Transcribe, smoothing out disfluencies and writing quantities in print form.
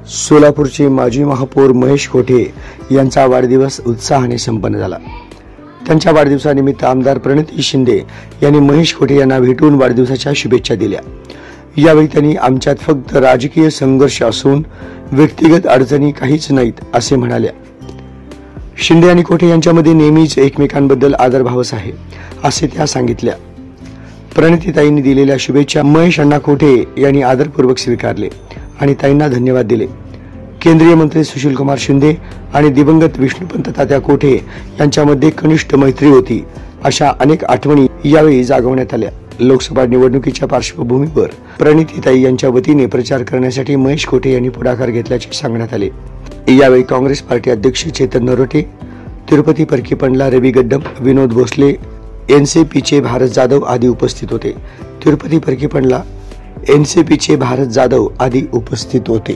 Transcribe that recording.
सोलापूरचे माजी महापौर महेश कोठे यांचा वाढदिवस उत्साहाने संपन्न झाला। त्यांच्या वाढदिवसानिमित्त आमदार प्रणिती शिंदे यांनी महेश कोठे यांना भेटून वाढदिवसाच्या शुभेच्छा दिल्या। यावेळी त्यांनी आमच्यात फक्त राजकीय संघर्ष असून व्यक्तिगत अडचणी काहीच नाहीत असे म्हणाल्या। शिंदे आणि कोठे यांच्यामध्ये नेहमीच एकमेकांबद्दल आदरभावच आहे असे त्या सांगितल्या। प्रणितीताईंनी दिलेल्या शुभेच्छा महेश अण्णा कोठे यांनी आदरपूर्वक स्वीकारले आणि ताईंना धन्यवाद दिले। केंद्रीय मंत्री सुशील कुमार शिंदे आणि दिवंगत विष्णुपंत तात्या कोठे यांच्यामध्ये घनिष्ठ मैत्री होती अशा अनेक आठवणी यावेळी जागवण्यात आल्या। लोकसभा निवडणुकीच्या पार्श्वभूमीवर प्रणितीताई यांच्या वतीने प्रचार करण्यासाठी महेश कोठे यांनी पुढाकार घेतल्याचे सांगण्यात आले। यावेळी काँग्रेस पार्टी अध्यक्ष चेतन नरोटे, तिरुपती परकी पंडला, रवी गड्डम, विनोद भोसले, एनसीपीचे भारत जाधव आदी उपस्थित होते। तिरुपती परकी पंडला, एनसीपीचे भारत जाधव आदी उपस्थित होते।